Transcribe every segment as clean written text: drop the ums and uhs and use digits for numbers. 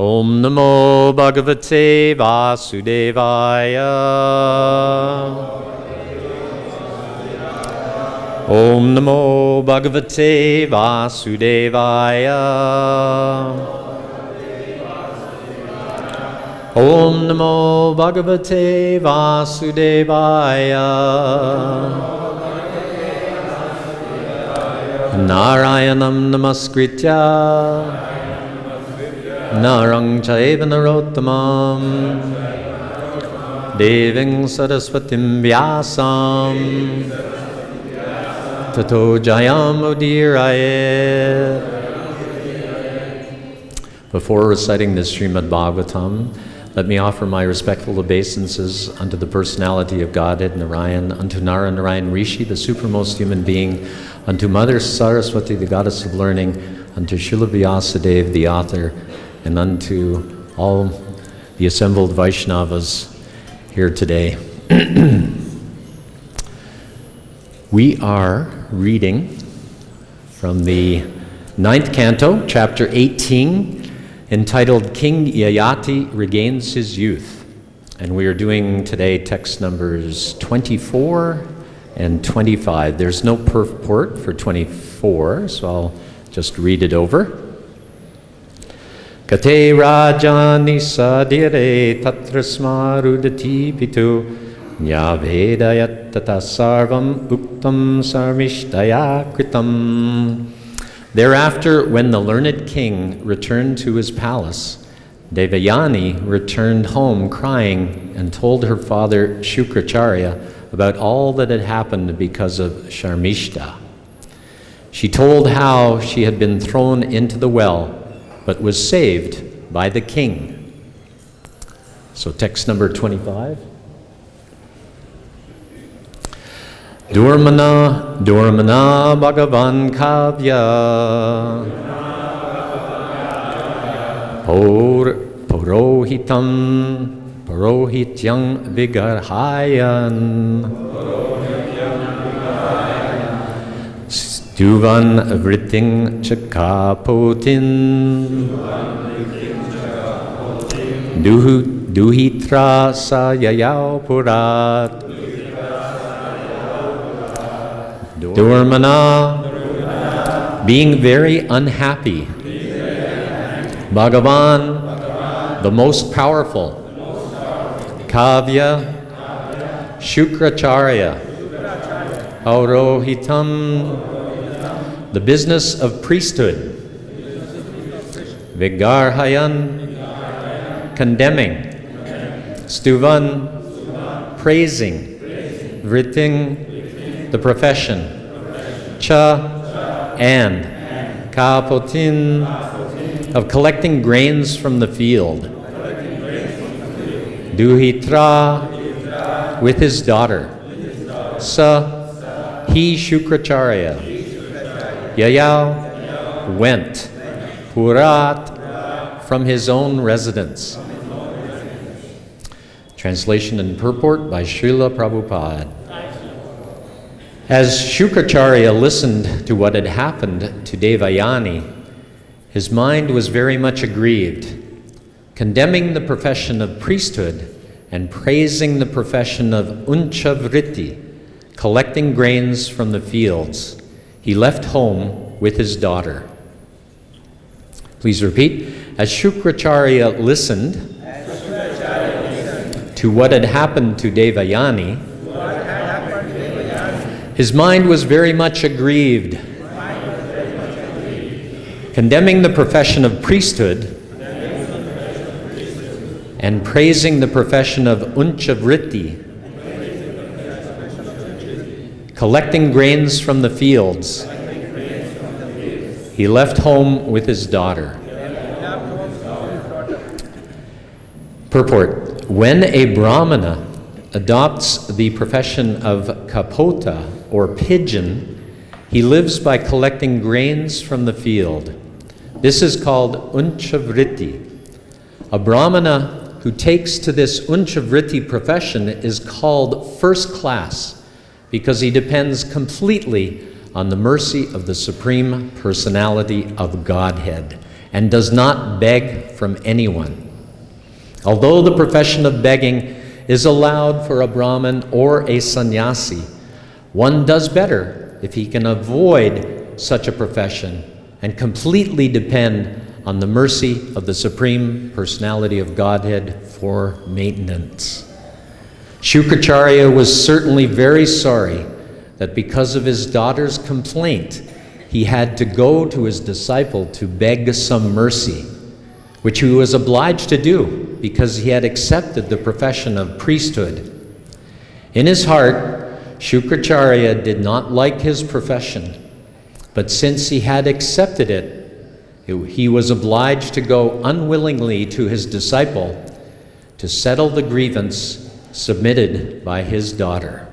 Om Namo Bhagavate Vasudevaya. Om Namo Bhagavate Vasudevaya. Om Namo Bhagavate Vasudevaya. Narayanam Namaskritya Narang Chaiva Narottamam Deving Saraswatim Vyasam Tato Jayam Udirayet. Before reciting the Srimad Bhagavatam, let me offer my respectful obeisances unto the personality of Godhead Narayan, unto Nara Narayan Rishi, the supremmost human being, unto Mother Saraswati, the goddess of learning, unto Srila Vyasadeva, the author, and unto all the assembled Vaishnavas here today. We are reading from the 9th canto, chapter 18, entitled King Yayati Regains His Youth. And we are doing today text numbers 24 and 25. There's no purport for 24, so I'll just read it over. Kate rajani sadire tatra smarudati pitu nyavedayat tata sarvam uktam sarmishtaya kritam. Thereafter, when the learned king returned to his palace, Devayani returned home crying and told her father Shukracharya about all that had happened because of Sharmishta. She told how she had been thrown into the well, but was saved by the king. So text number 25. Durmana, Durmana Bhagavan Kavya Purohitam Purohityang Vigarhayan Stuvan Vriting Chakapotin Duhitra Sayayao Purat Durmana, being very unhappy. Bhagavan, the most powerful. Kavya, Shukracharya. Aurohitam, the business of priesthood. Vigarhayan, condemning. Stuvan, praising. Vriting, the profession. Cha, and. Kapotin, of collecting grains from the field. Duhitra, with his daughter. Sa, he Shukracharya. Yayao, went. Purat, from his own residence. Translation and purport by Srila Prabhupada. As Shukracharya listened to what had happened to Devayani, his mind was very much aggrieved. Condemning the profession of priesthood and praising the profession of Unchavriti, collecting grains from the fields, he left home with his daughter. Please repeat. As Shukracharya listened to what had happened to Devayani, his mind was very much aggrieved. Condemning the profession of priesthood and praising the profession of Unchavriti, collecting grains from the fields, he left home with his daughter. Purport. When a Brahmana adopts the profession of kapota, or pigeon, he lives by collecting grains from the field. This is called Unchavriti. A Brahmana who takes to this Unchavriti profession is called first class because he depends completely on the mercy of the Supreme Personality of Godhead. and does not beg from anyone. Although the profession of begging is allowed for a Brahmin or a sannyasi, one does better if he can avoid such a profession and completely depend on the mercy of the Supreme Personality of Godhead for maintenance. Shukracharya was certainly very sorry that because of his daughter's complaint, he had to go to his disciple to beg some mercy, which he was obliged to do because he had accepted the profession of priesthood. In his heart, Shukracharya did not like his profession, but since he had accepted it, he was obliged to go unwillingly to his disciple to settle the grievance submitted by his daughter.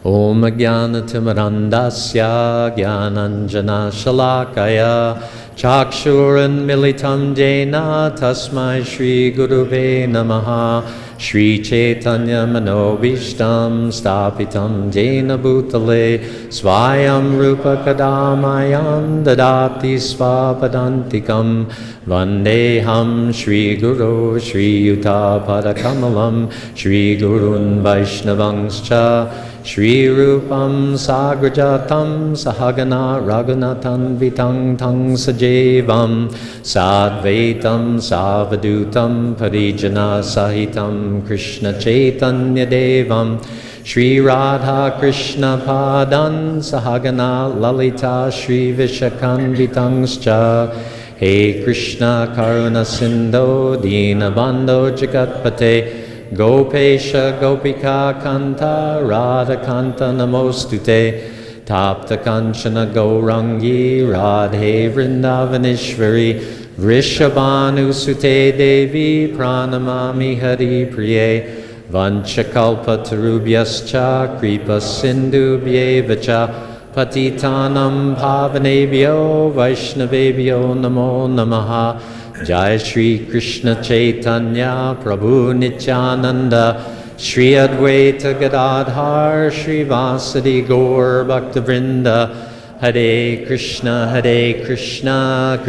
Om Jnanatimrandasya Jnananjana Shalakaya Chakshuran Militam Jena Tasmai Shri Guruve Namaha Shri Chaitanya Manobishtam Stapitam Jena Bhutale Swayam Rupa Kadamayam Dadati Svapadantikam Vandeham Shri Guru Shri Yuta Padakamalam Shri Gurun Vaishnavangscha Shri Rupam Sagrajatam Sahagana Raghunathan Vitang Tang Sajevam Sadvaitam Savadutam Parijana Sahitam Krishna Chaitanya Devam Shri Radha Krishna Padan Sahagana Lalita Shri Vishakan Vitangscha He Krishna Karuna Sindho Dinabandho Jagatpate Gopesha Gopika Kanta Radha Kanta Namostute Tapta Kanchana Gaurangi Radhe Vrindavanishvari Vrishabhanu Sute Devi Pranamami Hari Priye Vanchakalpa Tarubhyascha Kripa Sindhubhyevacha Patitanam Pavanebhyo Vaishnavebhyo Namo Namaha Jai Shri Krishna Chaitanya Prabhu Nityananda Shri Advaita Gadadhar Shri Vasadi Gaur Bhaktavrinda Hare Krishna Krishna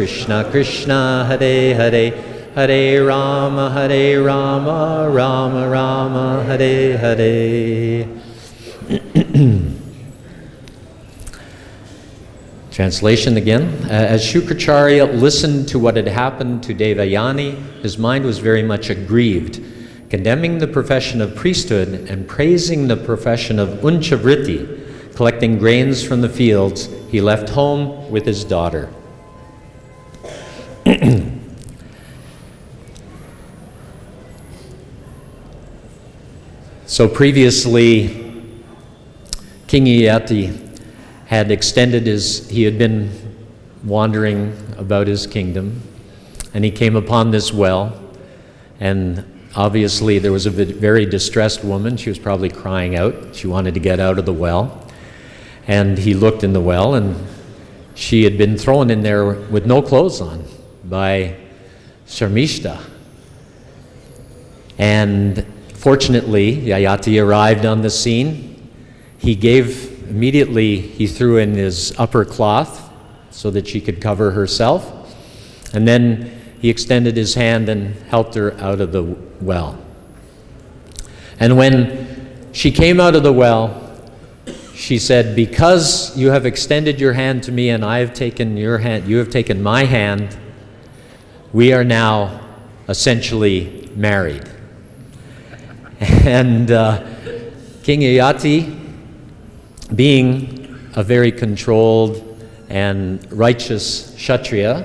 Krishna Hare Hare Hare Rama Rama Rama Hare Hare. Translation again. As Shukracharya listened to what had happened to Devayani, his mind was very much aggrieved. Condemning the profession of priesthood and praising the profession of Unchavritti, collecting grains from the fields, he left home with his daughter. So previously, King Yayati had extended he had been wandering about his kingdom, and he came upon this well, and obviously there was a very distressed woman. She was probably crying out. She wanted to get out of the well, and he looked in the well, and she had been thrown in there with no clothes on by Sharmishta. And fortunately, Yayati arrived on the scene. Immediately he threw in his upper cloth so that she could cover herself, and then he extended his hand and helped her out of the well. And when she came out of the well, she said, "Because you have extended your hand to me and I have taken your hand, you have taken my hand, we are now essentially married." And King Yayati, being a very controlled and righteous Kshatriya,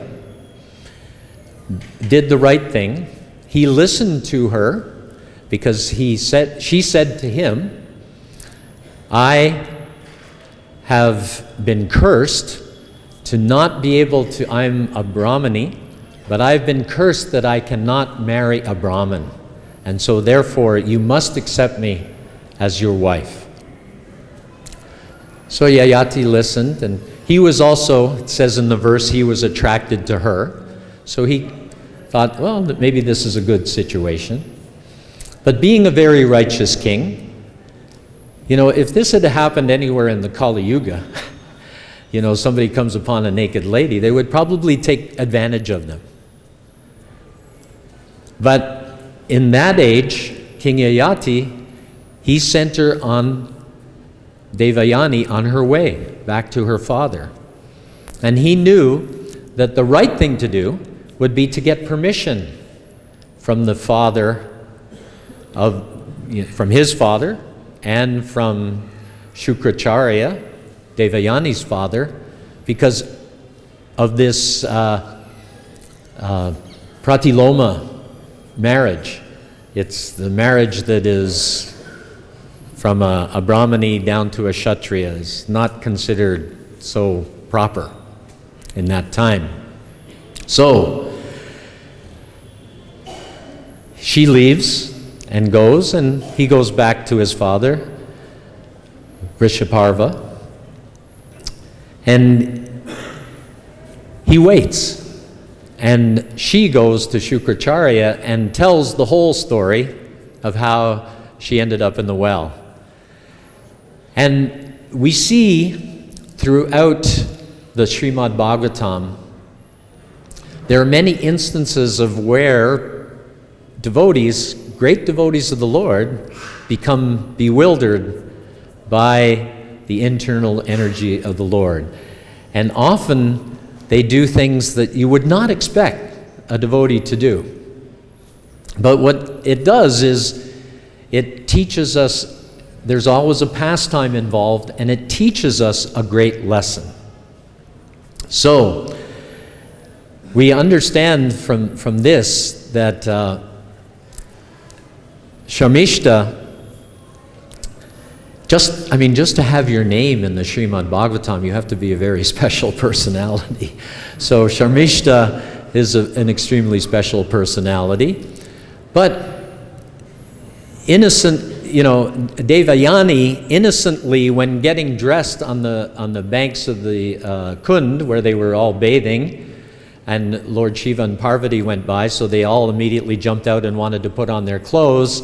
did the right thing. He listened to her because she said to him, "I have been cursed to not be able to, I'm a Brahmani, but I've been cursed that I cannot marry a Brahmin. And so therefore you must accept me as your wife." So Yayati listened, and he was also, it says in the verse, he was attracted to her. So he thought, well, maybe this is a good situation. But being a very righteous king, if this had happened anywhere in the Kali Yuga, somebody comes upon a naked lady, they would probably take advantage of them. But in that age, King Yayati, he sent her on Devayani on her way back to her father. And he knew that the right thing to do would be to get permission from the father from his father and from Shukracharya, Devayani's father, because of this pratiloma marriage. It's the marriage that is from a Brahmani down to a Kshatriya is not considered so proper in that time. So she leaves and goes, and he goes back to his father, Vrishaparva, and he waits. And she goes to Shukracharya and tells the whole story of how she ended up in the well. And we see throughout the Srimad Bhagavatam, there are many instances of where devotees, great devotees of the Lord, become bewildered by the internal energy of the Lord. And often they do things that you would not expect a devotee to do. But what it does is it teaches us, there's always a pastime involved, and it teaches us a great lesson. So we understand from this that Sharmishta, just to have your name in the Srimad Bhagavatam, you have to be a very special personality. So Sharmishta is an extremely special personality. But innocent, Devayani innocently, when getting dressed on the banks of the Kund, where they were all bathing, and Lord Shiva and Parvati went by, so they all immediately jumped out and wanted to put on their clothes.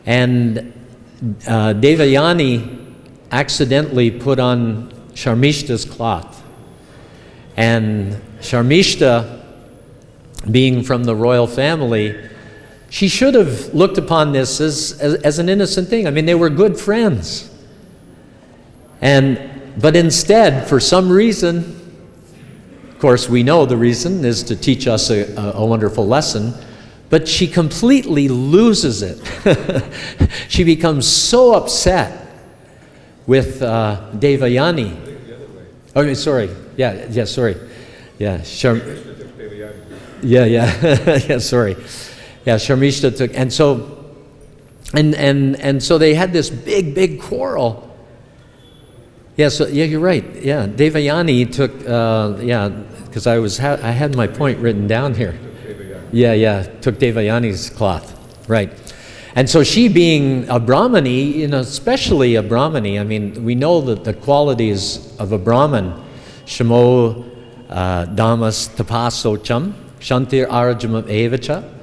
And Devayani accidentally put on Sharmishta's cloth. And Sharmishta, being from the royal family, she should have looked upon this as an innocent thing. I mean, they were good friends. But instead, for some reason, of course, we know the reason is to teach us a wonderful lesson, but she completely loses it. She becomes so upset with Devayani. Oh, sorry. Yeah, sorry. Yeah, yeah, sorry. Yeah, Sharmishta took, and so they had this big quarrel. Yeah, you're right. Yeah, Devayani took, because I had my point written down here. Yeah, took Devayani's cloth, right. And so she being a Brahmani, especially a Brahmani, I mean, we know that the qualities of a Brahman, Shamo, Damas, Tapasocham, Shantir Arajamam Evacha,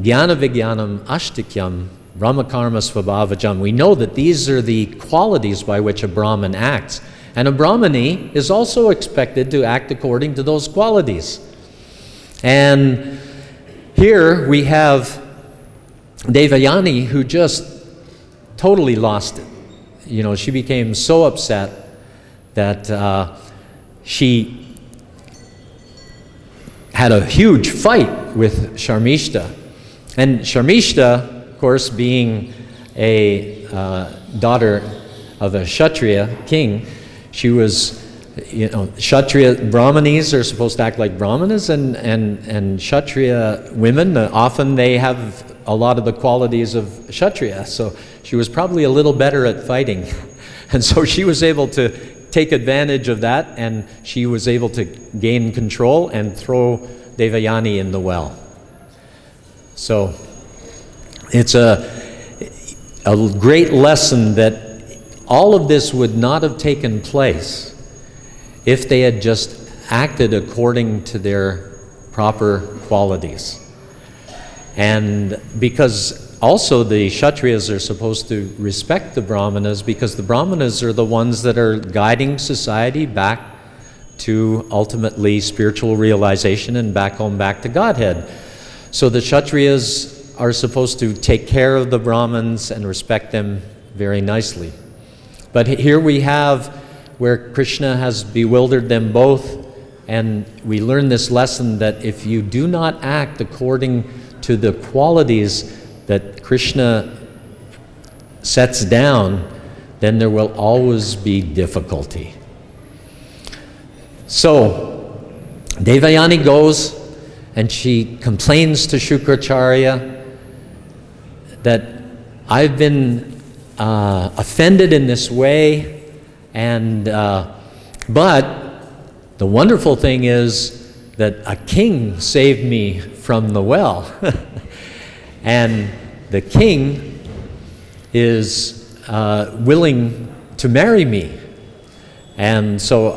Jnana Vijnanam Ashtikyam, Brahmakarma Svabhavajam. We know that these are the qualities by which a Brahman acts. And a Brahmani is also expected to act according to those qualities. And here we have Devayani, who just totally lost it. She became so upset that she had a huge fight with Sharmishta. And Sharmishta, of course, being a daughter of a Kshatriya king, she was, Kshatriya Brahmanis are supposed to act like Brahmanas, and Kshatriya women, often they have a lot of the qualities of Kshatriya. So she was probably a little better at fighting. And so she was able to take advantage of that, and she was able to gain control and throw Devayani in the well. So it's a great lesson that all of this would not have taken place if they had just acted according to their proper qualities. And because also the Kshatriyas are supposed to respect the Brahmanas, because the Brahmanas are the ones that are guiding society back to ultimately spiritual realization and back to Godhead. So the Kshatriyas are supposed to take care of the Brahmins and respect them very nicely. But here we have where Krishna has bewildered them both, and we learn this lesson that if you do not act according to the qualities that Krishna sets down, then there will always be difficulty. So Devayani goes and she complains to Shukracharya that I've been offended in this way, and but the wonderful thing is that a king saved me from the well. And the king is willing to marry me. And so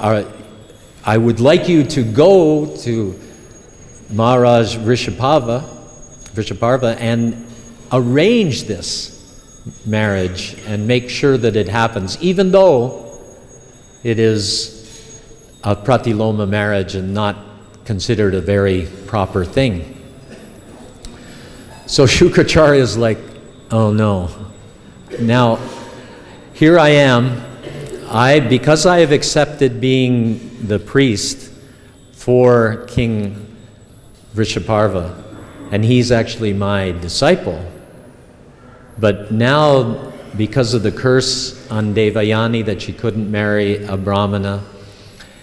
I would like you to go to Maharaj Vrishabharva and arrange this marriage and make sure that it happens, even though it is a pratiloma marriage and not considered a very proper thing. So Shukracharya is like, oh no. Now, here I am. Because I have accepted being the priest for King Vrishabharva, and he's actually my disciple. But now, because of the curse on Devayani that she couldn't marry a Brahmana,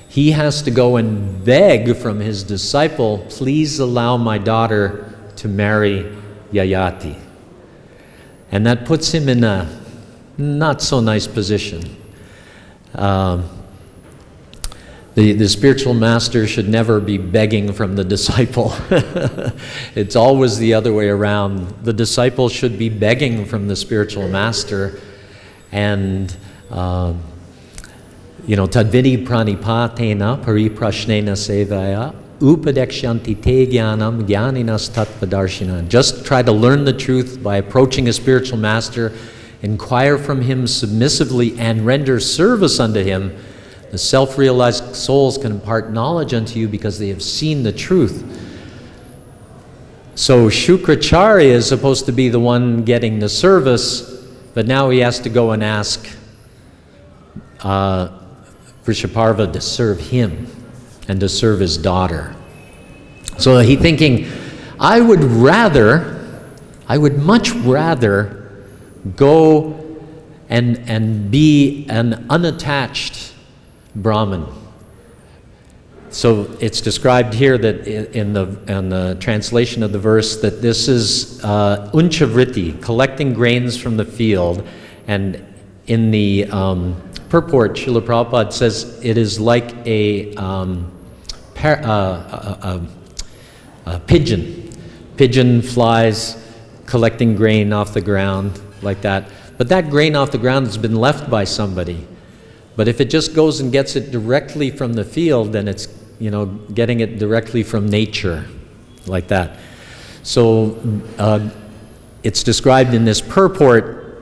he has to go and beg from his disciple, please allow my daughter to marry Yayati. And that puts him in a not so nice position. The spiritual master should never be begging from the disciple. It's always the other way around. The disciple should be begging from the spiritual master. And tadvidi pranipatena pariprashnena sevaya upadekshanti te jnanam jnaninas tattvadarshina. Just try to learn the truth by approaching a spiritual master, inquire from him submissively, and render service unto him. The self-realized souls can impart knowledge unto you because they have seen the truth. So Shukracharya is supposed to be the one getting the service, but now he has to go and ask Vrishabharva to serve him and to serve his daughter. So he's thinking, I would much rather go and be an unattached Brahmin. So it's described here that in the translation of the verse that this is unchavritti, collecting grains from the field, and in the purport, Srila Prabhupada says it is like a pigeon. Pigeon flies collecting grain off the ground like that. But that grain off the ground has been left by somebody. But if it just goes and gets it directly from the field, then it's, getting it directly from nature, like that. So it's described in this purport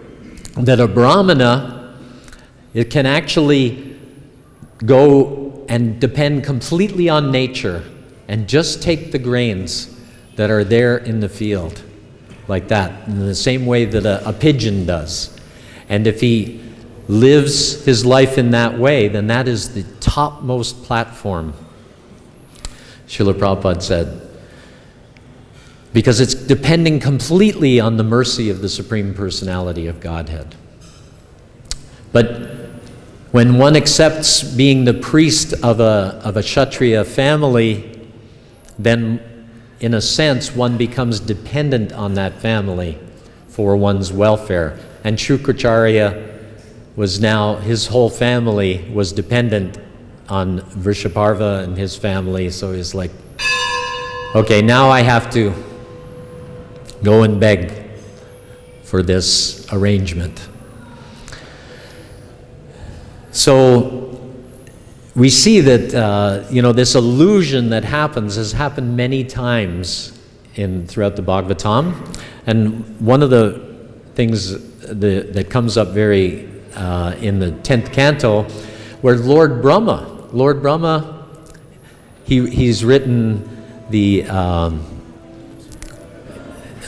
that a Brahmana, it can actually go and depend completely on nature and just take the grains that are there in the field, like that, in the same way that a pigeon does. And if he lives his life in that way, then that is the topmost platform, Srila Prabhupada said, because it's depending completely on the mercy of the Supreme Personality of Godhead. But when one accepts being the priest of a Kshatriya family, then in a sense one becomes dependent on that family for one's welfare. And Shukracharya was now, his whole family was dependent on Vrishabharva and his family, so he's like, okay, now I have to go and beg for this arrangement. So we see that this illusion that has happened many times throughout the Bhagavatam, and one of the things that comes up very in the 10th canto, where Lord Brahma he's written the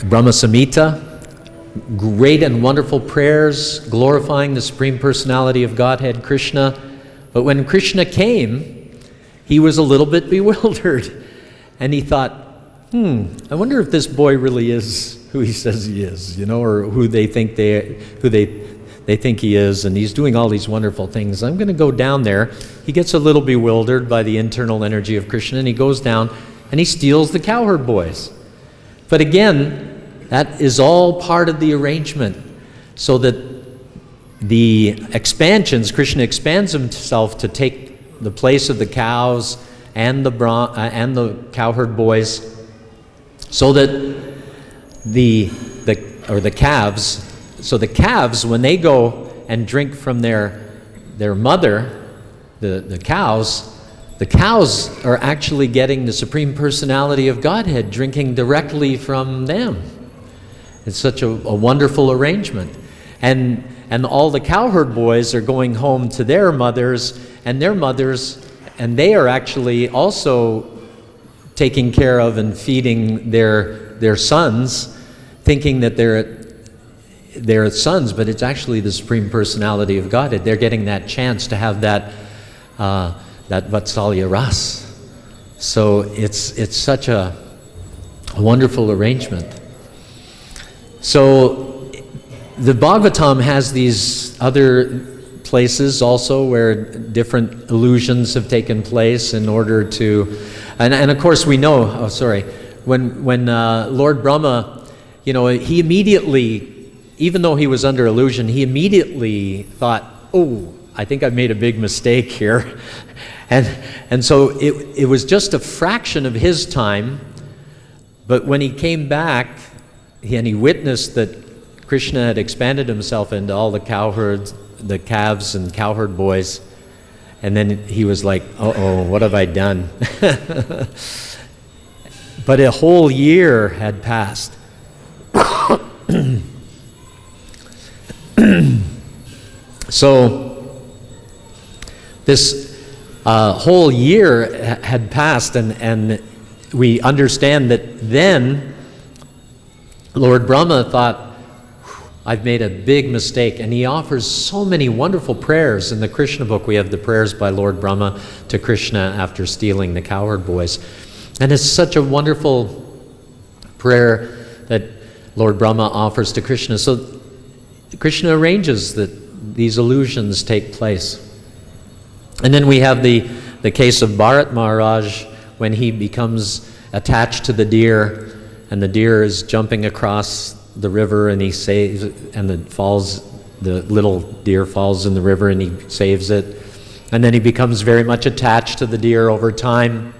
Brahma Samhita, great and wonderful prayers glorifying the Supreme Personality of Godhead, Krishna. But when Krishna came, he was a little bit bewildered. And he thought, I wonder if this boy really is who he says he is, or who they think they think he is, and he's doing all these wonderful things. I'm going to go down there. He gets a little bewildered by the internal energy of Krishna, and he goes down and he steals the cowherd boys. But again, that is all part of the arrangement, so that the expansions, Krishna expands himself to take the place of the cows and the cowherd boys, so that the calves, so the calves, when they go and drink from their mother, the cows are actually getting the Supreme Personality of Godhead drinking directly from them. It's such a wonderful arrangement. And all the cowherd boys are going home to their mothers, and they are actually also taking care of and feeding their sons, thinking that they're sons, but it's actually the Supreme Personality of Godhead. They're getting that chance to have that Vatsalya Ras. So it's such a wonderful arrangement. So the Bhagavatam has these other places also where different illusions have taken place in order to, and of course we know, when Lord Brahma, he immediately, even though he was under illusion, he immediately thought, I think I've made a big mistake here. And so it was just a fraction of his time, but when he came back and he witnessed that Krishna had expanded himself into all the cowherds, the calves and cowherd boys, and then he was like, what have I done? But a whole year had passed. So this whole year had passed, and we understand that then Lord Brahma thought, I've made a big mistake, and he offers so many wonderful prayers. In the Krishna book, we have the prayers by Lord Brahma to Krishna after stealing the cowherd boys. And it's such a wonderful prayer that Lord Brahma offers to Krishna. So Krishna arranges that these illusions take place. And then we have the case of Bharat Maharaj when he becomes attached to the deer, and the deer is jumping across the river, and he saves it, and the little deer falls in the river, and he saves it. And then he becomes very much attached to the deer over time.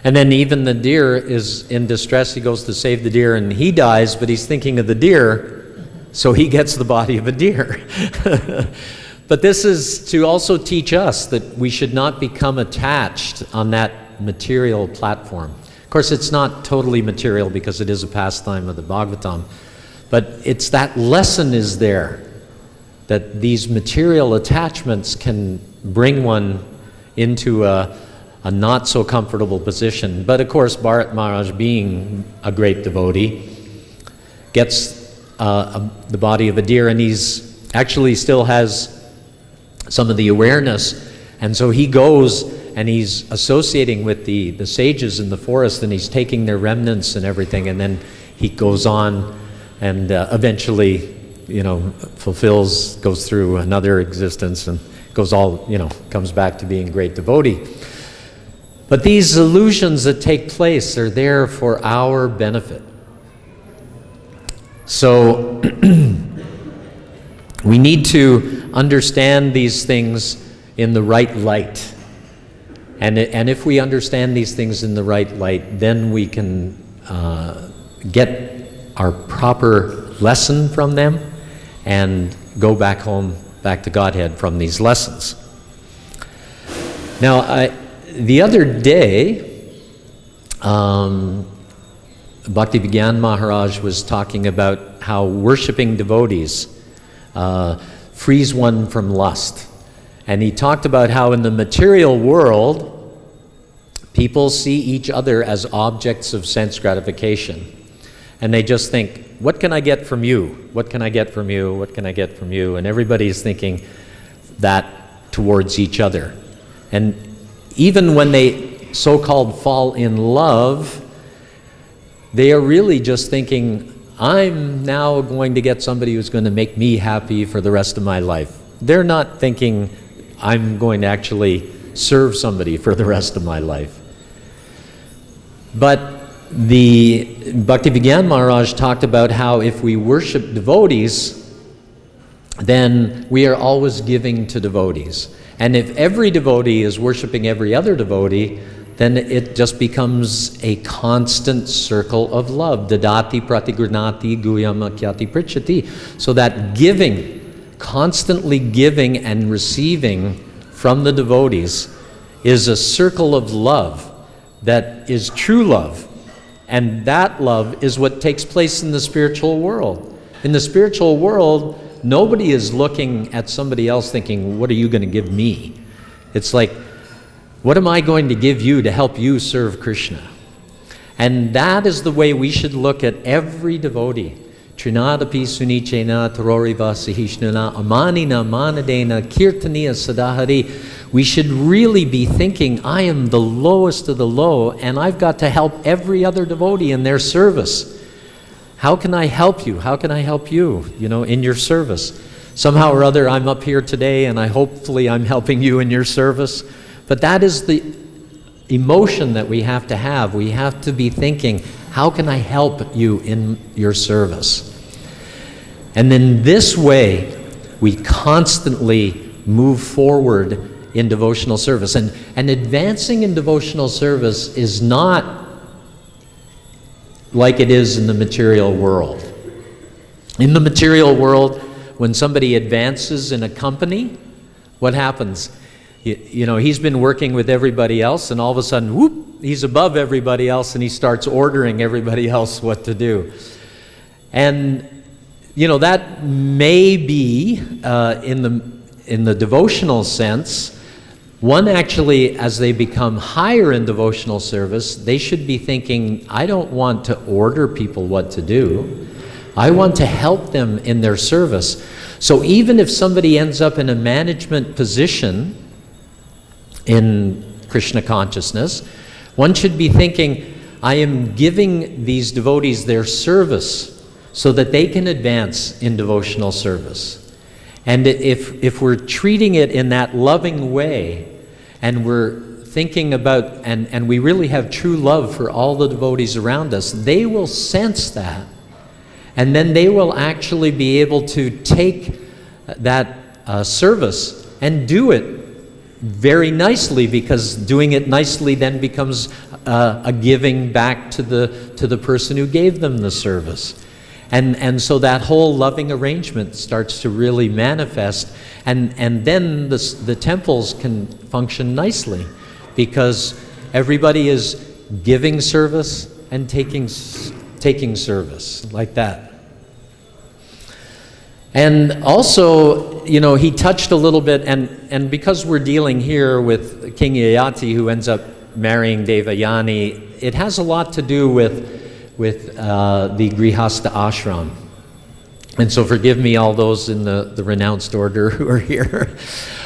And then even the deer is in distress. He goes to save the deer, and he dies, but he's thinking of the deer, so he gets the body of a deer. But this is to also teach us that we should not become attached on that material platform. Of course, it's not totally material because it is a pastime of the Bhagavatam, but it's that lesson is there, that these material attachments can bring one into a not so comfortable position. But of course, Bharat Maharaj, being a great devotee, gets the body of a deer, and he's actually still has some of the awareness, and so he goes and he's associating with the sages in the forest, and he's taking their remnants and everything, and then he goes on and eventually, goes through another existence and comes back to being a great devotee. But these illusions that take place are there for our benefit. So we need to understand these things in the right light. And if we understand these things in the right light, then we can get our proper lesson from them and go back home, back to Godhead from these lessons. Now, the other day, Bhakti-Vigyan Maharaj was talking about how worshiping devotees frees one from lust. And he talked about how in the material world, People see each other as objects of sense gratification. And they just think, what can I get from you? What can I get from you? What can I get from you? And everybody's thinking that towards each other. And even when they so-called fall in love, they are really just thinking, I'm now going to get somebody who's going to make me happy for the rest of my life. They're not thinking, I'm going to actually serve somebody for the rest of my life. But the Bhakti-Vigyan Maharaj talked about how if we worship devotees, then we are always giving to devotees. And if every devotee is worshiping every other devotee, then it just becomes a constant circle of love. Dadati pratigurnati guyam akyati prichati. So that giving, constantly giving and receiving from the devotees is a circle of love that is true love. And that love is what takes place in the spiritual world. In the spiritual world, nobody is looking at somebody else thinking, what are you going to give me? It's like, what am I going to give you to help you serve Krishna? And that is the way we should look at every devotee. Trinadapi sunichena taroriva sahishnana amanina manadena kirtaniya sadahari. We should really be thinking, I am the lowest of the low, and I've got to help every other devotee in their service. How can I help you? How can I help you, in your service? Somehow or other, I'm up here today, and hopefully I'm helping you in your service. But that is the emotion that we have to have. We have to be thinking, how can I help you in your service? And in this way, we constantly move forward in devotional service. And advancing in devotional service is not like it is in the material world. In the material world, when somebody advances in a company, what happens? He's been working with everybody else, and all of a sudden, whoop, he's above everybody else, and he starts ordering everybody else what to do. And, that may be, in the devotional sense, one actually, as they become higher in devotional service, they should be thinking, I don't want to order people what to do. I want to help them in their service. So even if somebody ends up in a management position in Krishna consciousness, one should be thinking, I am giving these devotees their service so that they can advance in devotional service. And if we're treating it in that loving way, and we're thinking about, and we really have true love for all the devotees around us, they will sense that. And then they will actually be able to take that service and do it very nicely, because doing it nicely then becomes a giving back to the person who gave them the service. And so that whole loving arrangement starts to really manifest, and then the temples can function nicely, because everybody is giving service and taking service, like that. And also, he touched a little bit, and because we're dealing here with King Yayati, who ends up marrying Devayani, it has a lot to do with the Grihastha ashram. And so forgive me, all those in the renounced order who are here.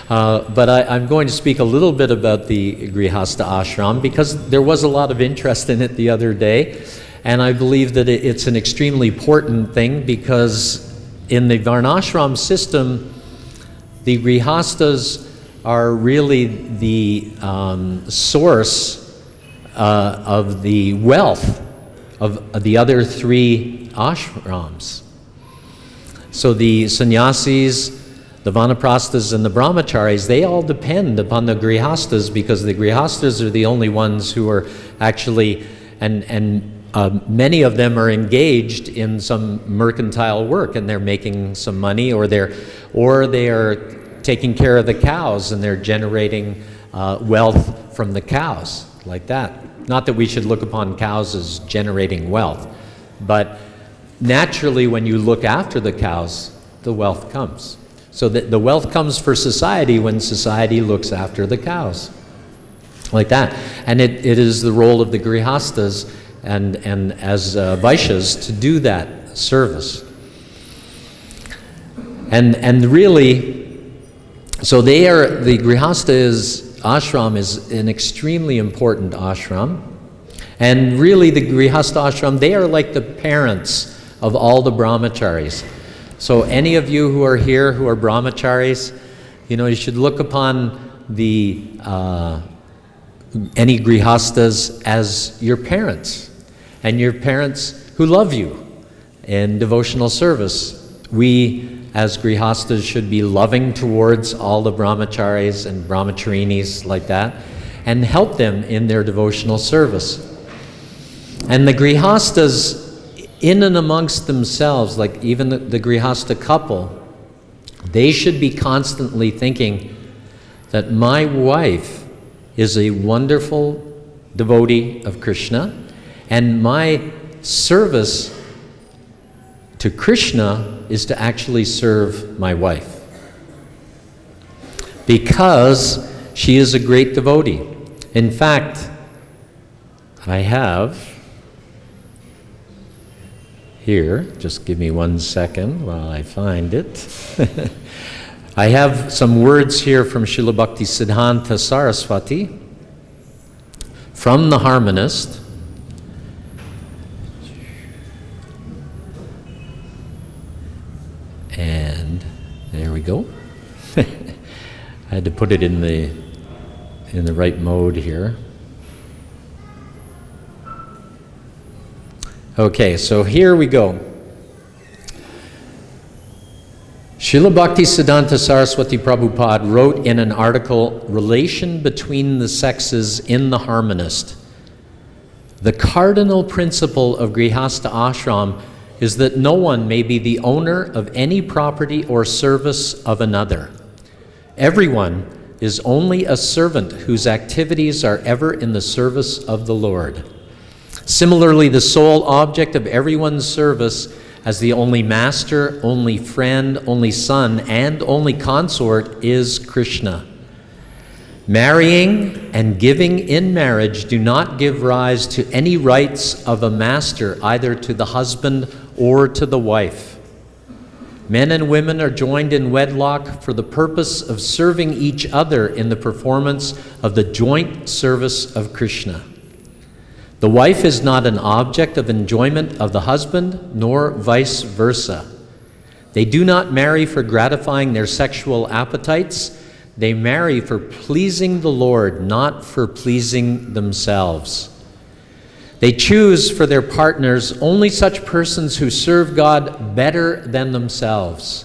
But I'm going to speak a little bit about the Grihastha ashram, because there was a lot of interest in it the other day. And I believe that it's an extremely important thing, because in the Varnashram system, the Grihasthas are really the source of the wealth of the other three ashrams. So the sannyasis, the vanaprasthas, and the brahmacharis, they all depend upon the grihasthas, because the grihasthas are the only ones who are actually, and many of them are engaged in some mercantile work, and they're making some money, or they are taking care of the cows, and they're generating wealth from the cows, like that. Not that we should look upon cows as generating wealth, but naturally when you look after the cows, the wealth comes. So that the wealth comes for society when society looks after the cows. like that. And it is the role of the grihastas and as vaishyas to do that service. And really, so the grihasta ashram is an extremely important ashram. And really the grihasta ashram, they are like the parents of all the brahmacharis. So any of you who are here who are brahmacharis, you should look upon any grihastas as your parents, and your parents who love you in devotional service. We as grihastas should be loving towards all the brahmacharis and brahmacharinis like that, and help them in their devotional service. And the grihastas in and amongst themselves, like even the grihasta couple, they should be constantly thinking that my wife is a wonderful devotee of Krishna, and my service to Krishna is to actually serve my wife, because she is a great devotee. In fact, I have here, just give me 1 second while I find it. I have some words here from Srila Bhaktisiddhanta Saraswati from the Harmonist. And there we go. I had to put it in the right mode here. Okay, so here we go. Srila Bhaktisiddhanta Saraswati Prabhupada wrote in an article, Relation Between the Sexes in the Harmonist. The cardinal principle of Grihastha Ashram is that no one may be the owner of any property or service of another. Everyone is only a servant whose activities are ever in the service of the Lord. Similarly, the sole object of everyone's service as the only master, only friend, only son, and only consort is Krishna. Marrying and giving in marriage do not give rise to any rights of a master, either to the husband or to the wife. Men and women are joined in wedlock for the purpose of serving each other in the performance of the joint service of Krishna. The wife is not an object of enjoyment of the husband, nor vice versa. They do not marry for gratifying their sexual appetites. They marry for pleasing the Lord, not for pleasing themselves. They choose for their partners only such persons who serve God better than themselves.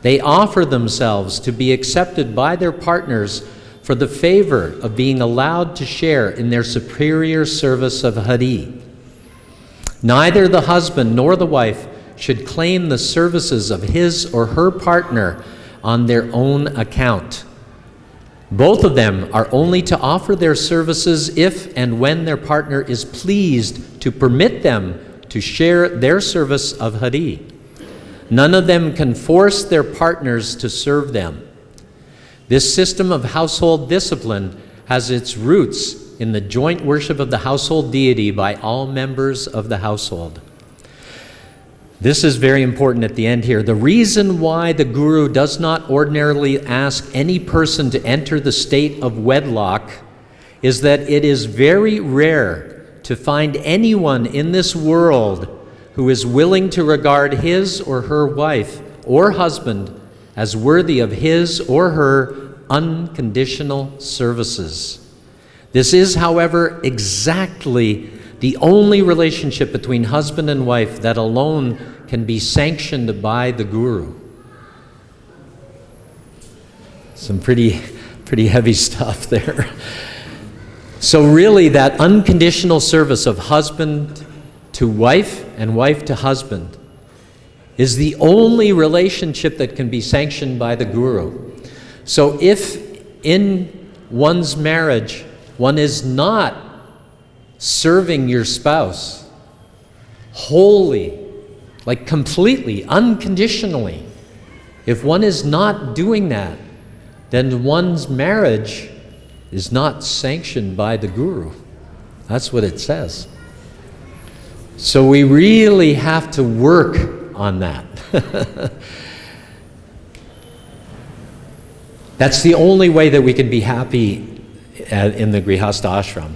They offer themselves to be accepted by their partners for the favor of being allowed to share in their superior service of Hari. Neither the husband nor the wife should claim the services of his or her partner on their own account. Both of them are only to offer their services if and when their partner is pleased to permit them to share their service of Hari. None of them can force their partners to serve them. This system of household discipline has its roots in the joint worship of the household deity by all members of the household. This is very important at the end here. The reason why the Guru does not ordinarily ask any person to enter the state of wedlock is that it is very rare to find anyone in this world who is willing to regard his or her wife or husband as worthy of his or her unconditional services. This is, however, exactly the only relationship between husband and wife that alone can be sanctioned by the Guru. Some pretty heavy stuff there. So really, that unconditional service of husband to wife and wife to husband is the only relationship that can be sanctioned by the Guru. So if in one's marriage one is not serving your spouse wholly, like completely, unconditionally, if one is not doing that, then one's marriage is not sanctioned by the Guru. That's what it says. So we really have to work on that. That's the only way that we can be happy in the Grihastha ashram.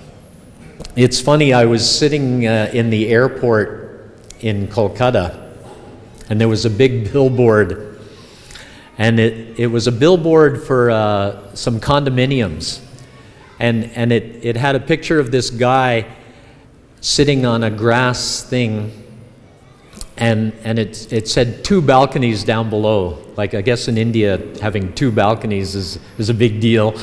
It's funny, I was sitting in the airport in Kolkata, and there was a big billboard, and it was a billboard for some condominiums, and it had a picture of this guy sitting on a grass thing, and it said 2 balconies down below. Like, I guess in India, having 2 balconies is a big deal.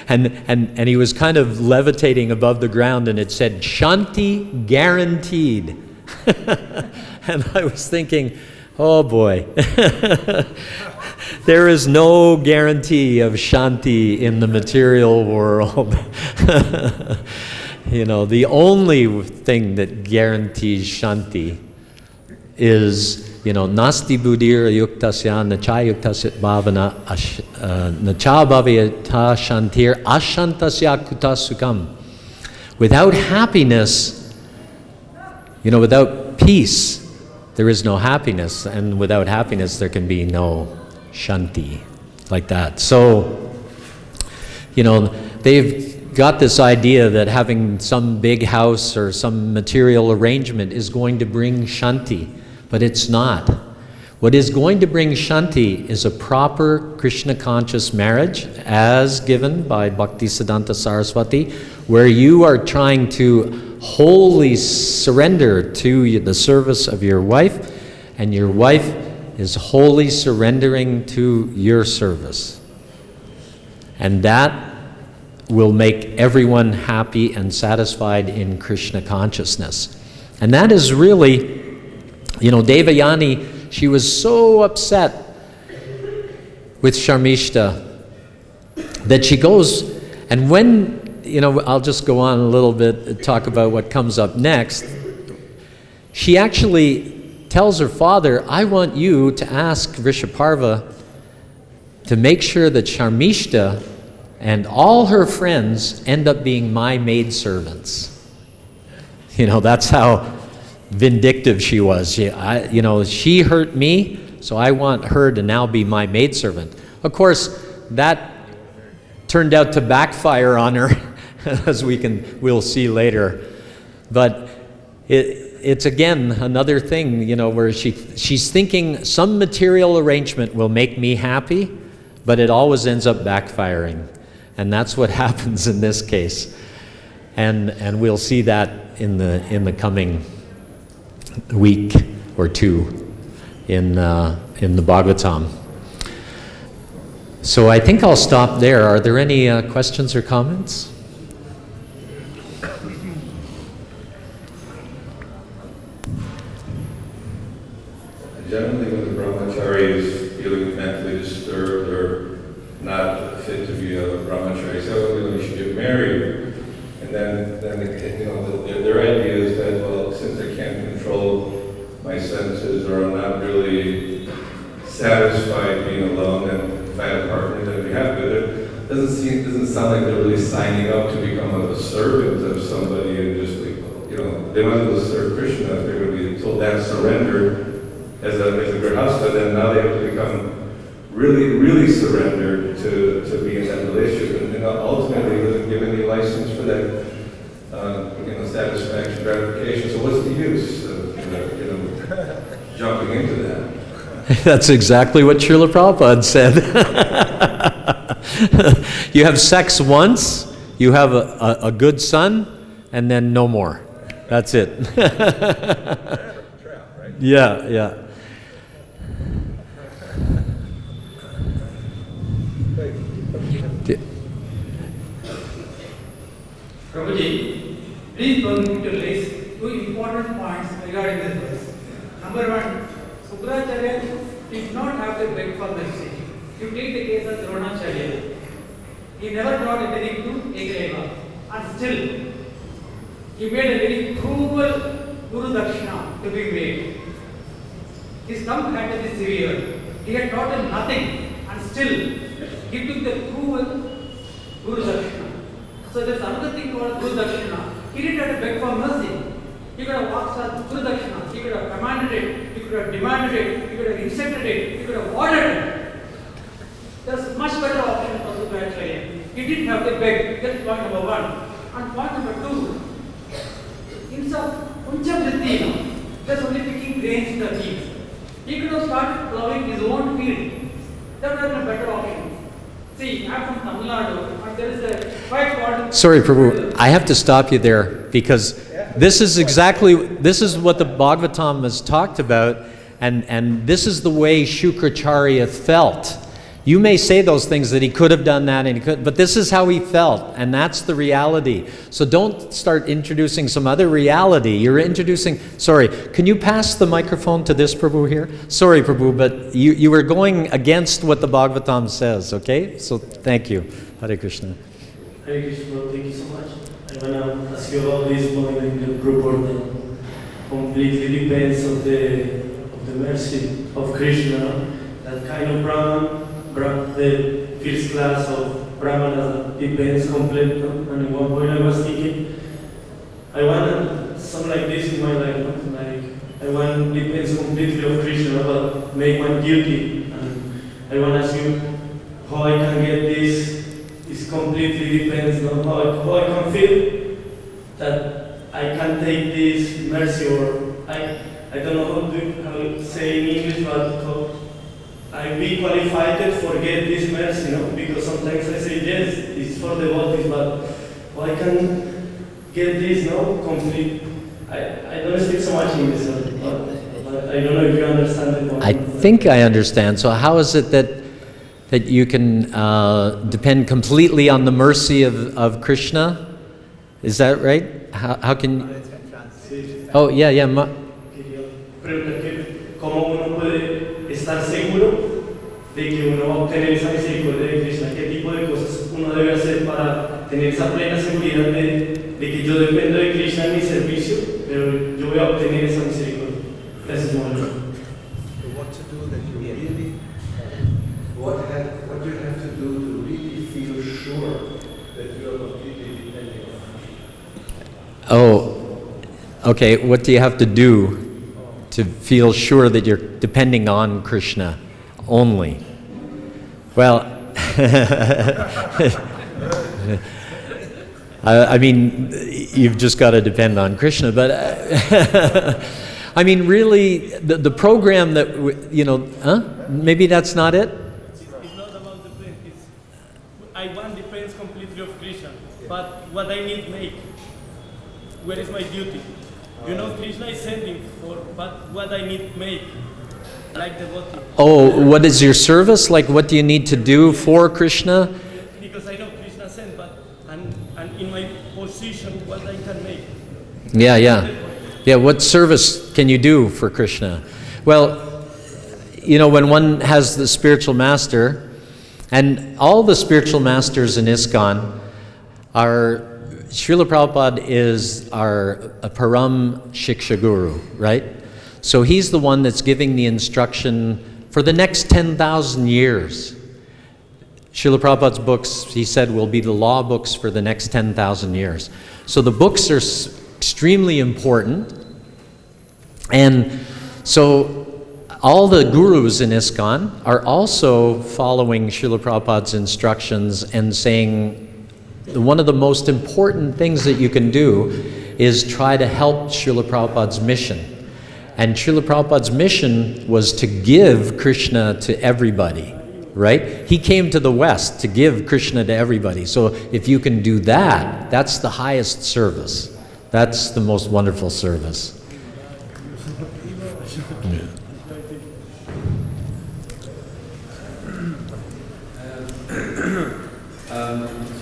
and he was kind of levitating above the ground, and it said, Shanti guaranteed. And I was thinking, oh boy, there is no guarantee of Shanti in the material world. You know, the only thing that guarantees Shanti is, you know, nasti buddhira yuktasya nacha yuktasya bhavana nacha bhavayata shantir ashantasya kutasukam. Without happiness, you know, without peace, there is no happiness, and without happiness there can be no Shanti, like that. So, you know, they've got this idea that having some big house or some material arrangement is going to bring Shanti, but it's not. What is going to bring Shanti is a proper Krishna conscious marriage, as given by Bhaktisiddhanta Saraswati, where you are trying to wholly surrender to the service of your wife, and your wife is wholly surrendering to your service. And that will make everyone happy and satisfied in Krishna consciousness. And that is really, you know, Devayani, she was so upset with Sharmishta that she goes, and when, you know, I'll just go on a little bit and talk about what comes up next. She actually tells her father, I want you to ask Vrishaparva to make sure that Sharmishta and all her friends end up being my maidservants. You know, that's how vindictive she was. You know, she hurt me, so I want her to now be my maidservant. Of course, that turned out to backfire on her, as we'll see later. But it's again another thing, you know, where she's thinking some material arrangement will make me happy, but it always ends up backfiring. And that's what happens in this case. And we'll see that in the coming week or two in the Bhagavatam. So I think I'll stop there. Are there any questions or comments? Generally, when the brahmachari is feeling mentally disturbed or not fit to be a brahmachari, so you should get married. And then you know, their idea is that, well, since I can't control my senses, or I'm not really satisfied being alone, and find a partner that we have with it, doesn't sound like they're really signing up to become a servant of somebody and just like, you know, they want to serve Krishna. They're going to be told that surrender as a grihastha, then now they have to become really surrendered to be in that relationship, and ultimately it doesn't give any license for that satisfaction, gratification. So what's the use of jumping into that? That's exactly what Srila Prabhupada said. You have sex once, you have a good son, and then no more. That's it. Yeah. Prabhuji, please permit me to list two important points regarding this verse. Number one, Sukracharya did not have to beg for mercy. You take the case of Dronacharya. He never brought anything to Agreva, and still he made a very cruel Guru Dakshina to be made. His thumb had to be severe. He had taught him nothing, and still he took the cruel Guru Dakshina. So there's another thing called Guru Dakshina. He didn't have to beg for mercy. He could have asked for Guru Dakshina. He could have commanded it. He could have demanded it. He could have instructed it. He could have ordered it. There's much better option for Sukracharya. He didn't have to beg. That's point number one. And point number two, instead of Puncha Vritti, just only picking grains in the fields. He could have started plowing his own field. That would have been a better option. See, I'm from Tamil Nadu, and there is a quite important... Sorry, Prabhu, I have to stop you there because this is what the Bhagavatam has talked about, and this is the way Shukracharya felt. You may say those things that he could have done that and he could, but this is how he felt, and that's the reality. So don't start introducing some other reality. You're introducing, sorry, can you pass the microphone to this Prabhu here? Sorry, Prabhu, but you were going against what the Bhagavatam says, okay? So thank you. Hare Krishna. Hare Krishna, thank you so much. I want to ask you about this point in the report that completely depends on the mercy of Krishna, that kind of Brahman, the first class of Brahmana depends completely. And at one point I was thinking, I want something like this in my life, like I want depends completely of Krishna, but make one duty. And I want to ask you how I can get this. It completely depends on how I can feel that I can take this mercy, or I don't know how to say in English, but how I be qualified for get this mercy, because sometimes I say yes, it's for the devotees, but why can get this complete? I don't speak so much English, but I don't know if you understand the point. I think I understand. So how is it that you can depend completely on the mercy of Krishna? Is that right? How can? Oh yeah. ¿Cómo uno puede estar seguro de que uno va a obtener esa misericordia de Krishna? ¿Qué tipo de cosas uno debe hacer para tener esa plena seguridad de que yo dependo de Krishna en mi servicio, pero yo voy a obtener esa misericordia? Gracias, Mohammed. What to do that you really, what you have to do to really feel sure that you are completely depending on Krishna? Oh, okay. What do you have to do to feel sure that you're depending on Krishna only? Well, I mean, you've just got to depend on Krishna, but I mean, really, the program that, maybe that's not it? It's not about the plan. I want depends completely of Krishna, but what I need make, where is my duty? Krishna is sending for, but what I need make, like devotee. Oh, what is your service? Like, what do you need to do for Krishna? Because I know Krishna sent, but and in my position, what I can make. Yeah. What service can you do for Krishna? Well, when one has the spiritual master, and all the spiritual masters in ISKCON are. Srila Prabhupada is our Param Shiksha Guru, right? So he's the one that's giving the instruction for the next 10,000 years. Srila Prabhupada's books, he said, will be the law books for the next 10,000 years. So the books are extremely important. And so all the gurus in ISKCON are also following Srila Prabhupada's instructions and saying, one of the most important things that you can do is try to help Srila Prabhupada's mission. And Srila Prabhupada's mission was to give Krishna to everybody, right? He came to the West to give Krishna to everybody. So if you can do that, that's the highest service. That's the most wonderful service.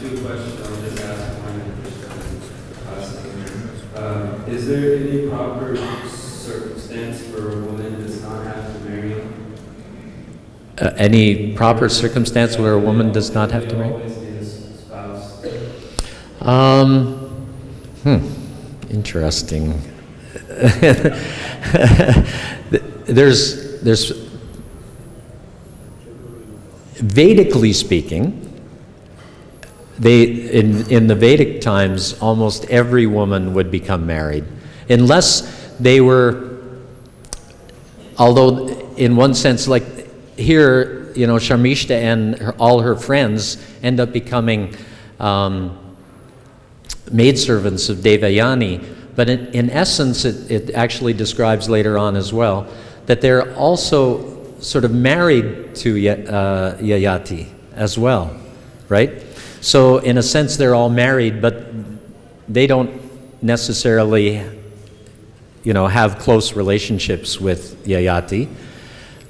Two questions. I'll just ask one and is there any proper circumstance for a woman does not have to marry? Any proper circumstance where a woman does not have to marry? Always need a spouse. Interesting. There's Vedically speaking, in the Vedic times, almost every woman would become married, unless they were, although in one sense, like here, you know, Sharmishta and all her friends end up becoming maidservants of Devayani, but in essence, it actually describes later on as well that they're also sort of married to Yayati as well, right? So in a sense, they're all married, but they don't necessarily, you know, have close relationships with Yayati.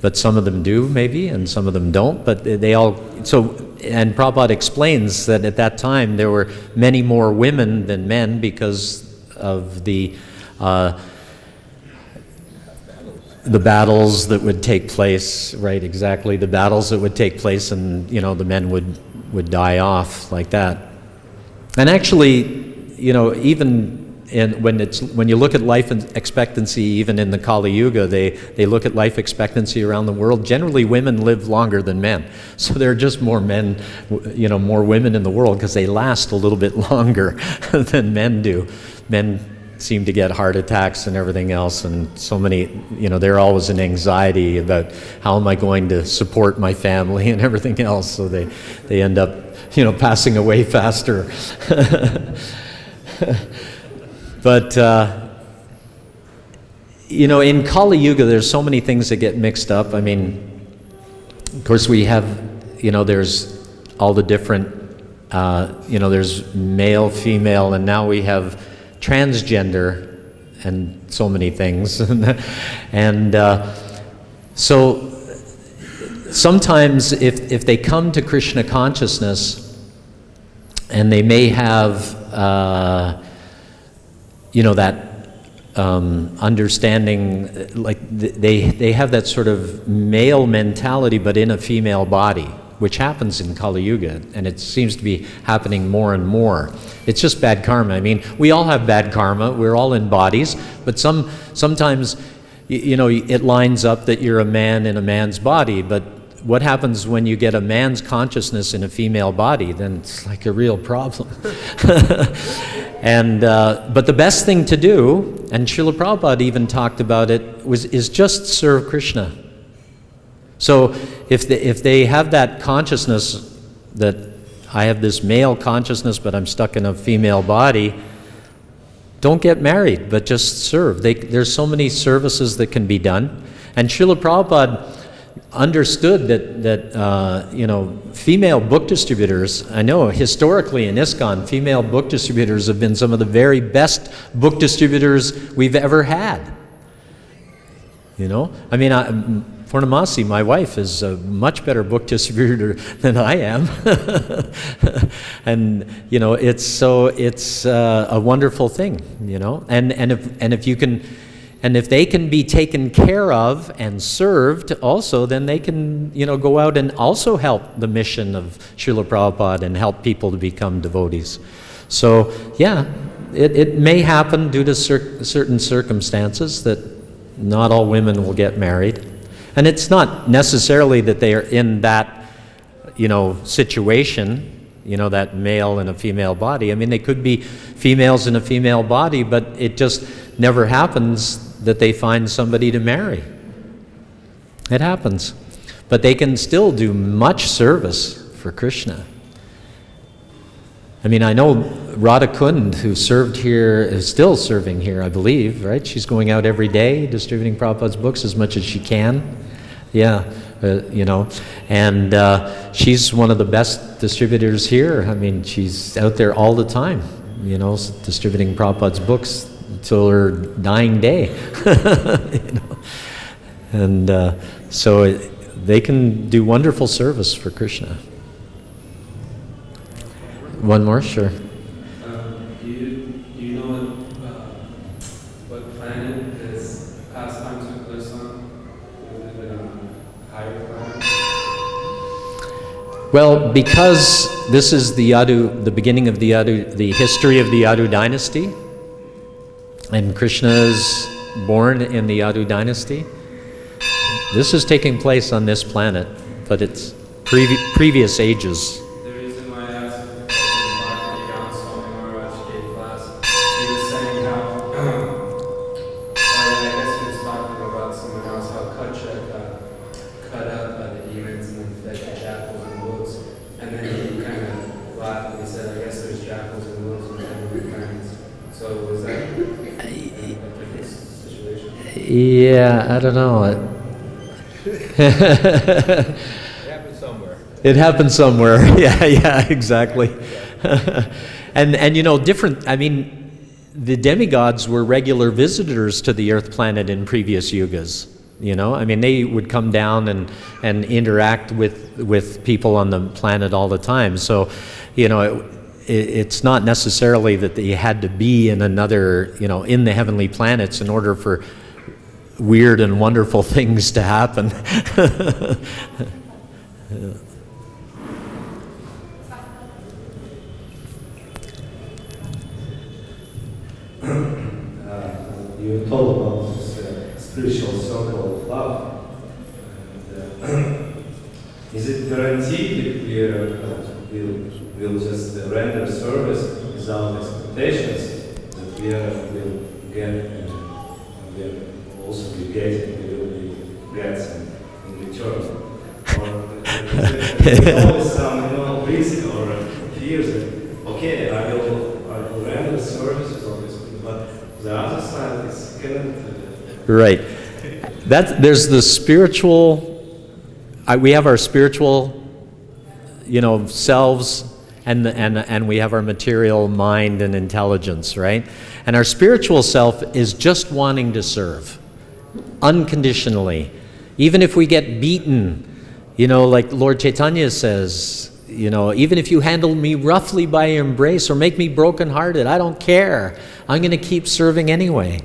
But some of them do, maybe, and some of them don't. But they all, so, and Prabhupada explains that at that time there were many more women than men because of the battles that would take place, right, exactly, the battles that would take place, and, you know, the men would die off like that. And actually, you know, even when you look at life expectancy, even in the Kali Yuga, they look at life expectancy around the world. Generally, women live longer than men. So there are just more men, you know, more women in the world because they last a little bit longer than men do. Men seem to get heart attacks and everything else, and so many, you know, they're always in anxiety about how am I going to support my family and everything else. So they end up, you know, passing away faster. But, you know, in Kali Yuga, there's so many things that get mixed up. I mean, of course, we have, you know, there's all the different, you know, there's male, female, and now we have transgender and so many things. And so sometimes if they come to Krishna consciousness and they may have, you know, that understanding, like they have that sort of male mentality but in a female body, which happens in Kali Yuga, and it seems to be happening more and more. It's just bad karma. I mean, we all have bad karma. We're all in bodies, but sometimes, you know, it lines up that you're a man in a man's body, but what happens when you get a man's consciousness in a female body? Then it's like a real problem. And but the best thing to do, and Srila Prabhupada even talked about it, is just serve Krishna. So if they have that consciousness that I have this male consciousness, but I'm stuck in a female body, don't get married, but just serve. There's so many services that can be done, and Srila Prabhupada understood that you know, female book distributors, I know historically in ISKCON, female book distributors have been some of the very best book distributors we've ever had. You know, I mean, Purnamasi, my wife, is a much better book distributor than I am. And, you know, it's a wonderful thing, you know, and if you can, and if they can be taken care of and served also, then they can, you know, go out and also help the mission of Srila Prabhupada and help people to become devotees. So, yeah, it may happen due to certain circumstances that not all women will get married. And it's not necessarily that they are in that, you know, situation, you know, that male in a female body. I mean, they could be females in a female body, but it just never happens that they find somebody to marry. It happens. But they can still do much service for Krishna. I mean, I know Radha Kund, who served here, is still serving here, I believe, right? She's going out every day distributing Prabhupada's books as much as she can. Yeah, you know, and she's one of the best distributors here. I mean, she's out there all the time, you know, distributing Prabhupada's books until her dying day. You know? And so they can do wonderful service for Krishna. One more, sure. Do you know what planet this pastime took place on? Was it a higher planet? Well, because this is the beginning of the history of the Yadu dynasty, and Krishna is born in the Yadu dynasty, this is taking place on this planet, but it's previous ages. The reason why I asked Yeah, I don't know. It happened somewhere. Yeah, exactly. And you know, different, I mean, the demigods were regular visitors to the Earth planet in previous yugas. You know, I mean, they would come down and interact with people on the planet all the time. So, you know, it's not necessarily that they had to be in another, you know, in the heavenly planets in order for weird and wonderful things to happen. You told about this spiritual circle of love. And, is it guaranteed that we will just render service without expectations that we will get and we will also be getting, we will get some in return? Or there's always some, you know, risk or fears that, okay, I will render services of this, but the other side is cannot. Right. There's the spiritual. We have our spiritual, you know, selves, and we have our material mind and intelligence, right? And our spiritual self is just wanting to serve, unconditionally, even if we get beaten. You know, like Lord Chaitanya says, you know, even if you handle me roughly by your embrace or make me brokenhearted, I don't care. I'm going to keep serving anyway.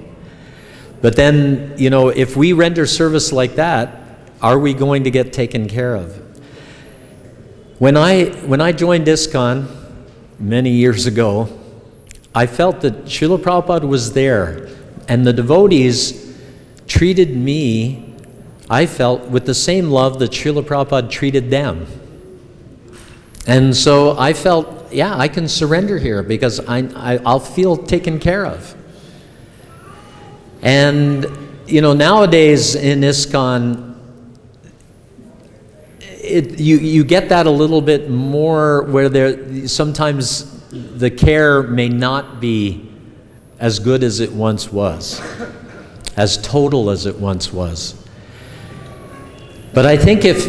But then, you know, if we render service like that, are we going to get taken care of? When I joined ISKCON many years ago, I felt that Srila Prabhupada was there, and the devotees treated me, I felt, with the same love that Srila Prabhupada treated them. And so I felt, yeah, I can surrender here because I'll feel taken care of. And, you know, nowadays in ISKCON, you get that a little bit more where sometimes the care may not be as good as it once was, as total as it once was. But I think if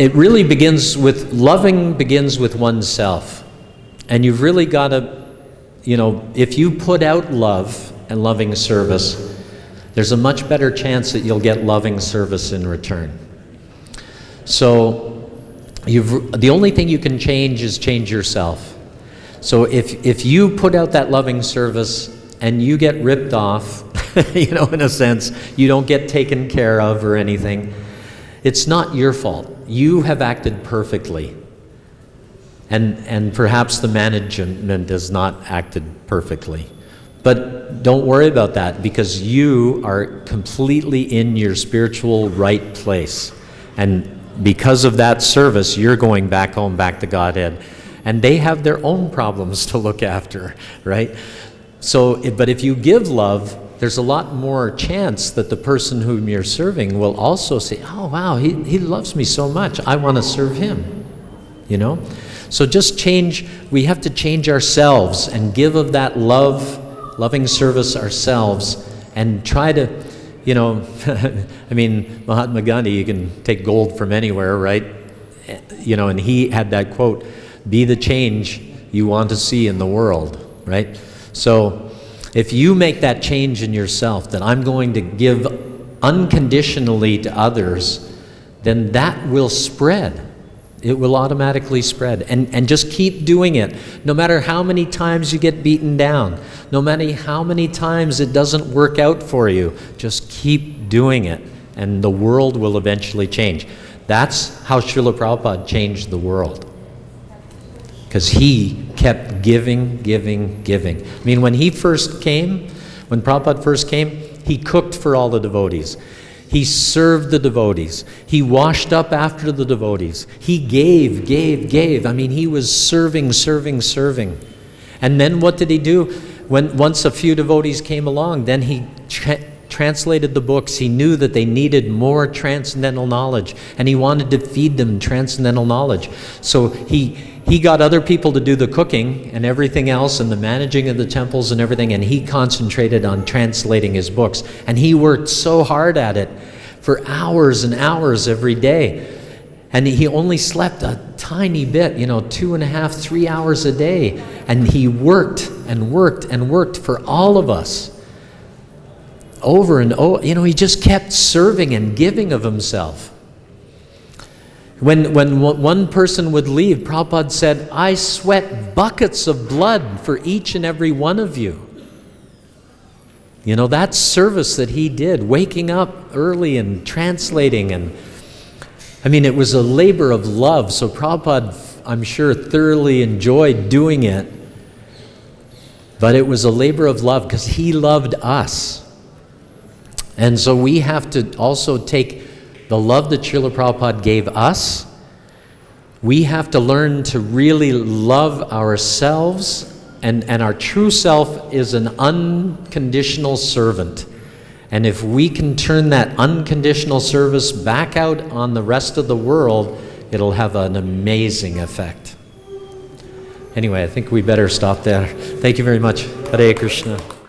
it really begins with, loving begins with oneself. And you've really got to, you know, if you put out love and loving service, there's a much better chance that you'll get loving service in return. So the only thing you can change is change yourself. So if you put out that loving service and you get ripped off, you know, in a sense, you don't get taken care of or anything, it's not your fault. You have acted perfectly. And perhaps the management has not acted perfectly. But don't worry about that, because you are completely in your spiritual right place. And because of that service, you're going back home, back to Godhead. And they have their own problems to look after, right? So, but if you give love, there's a lot more chance that the person whom you're serving will also say, oh wow, he loves me so much, I want to serve him, you know? So just change, we have to change ourselves and give of that loving service ourselves, and try to, you know, I mean, Mahatma Gandhi, you can take gold from anywhere, right? You know, and he had that quote, be the change you want to see in the world, right? So if you make that change in yourself, that I'm going to give unconditionally to others, then that will spread. It will automatically spread. And just keep doing it. No matter how many times you get beaten down, no matter how many times it doesn't work out for you, just keep doing it, and the world will eventually change. That's how Srila Prabhupada changed the world. Because he kept giving, giving, giving. I mean, when Prabhupada first came, he cooked for all the devotees. He served the devotees. He washed up after the devotees. He gave. I mean, he was serving. And then what did he do? Once a few devotees came along, then he translated the books. He knew that they needed more transcendental knowledge, and he wanted to feed them transcendental knowledge. So he he got other people to do the cooking and everything else and the managing of the temples and everything, and he concentrated on translating his books. And he worked so hard at it for hours and hours every day. And he only slept a tiny bit, 2.5, 3 hours a day. And he worked and worked and worked for all of us. Over and over, he just kept serving and giving of himself. When one person would leave, Prabhupada said, I sweat buckets of blood for each and every one of you. That service that he did, waking up early and translating, and it was a labor of love. So Prabhupada, I'm sure, thoroughly enjoyed doing it. But it was a labor of love because he loved us. And so we have to also take the love that Srila Prabhupada gave us. We have to learn to really love ourselves, and our true self is an unconditional servant. And if we can turn that unconditional service back out on the rest of the world, it'll have an amazing effect. Anyway, I think we better stop there. Thank you very much. Hare Krishna.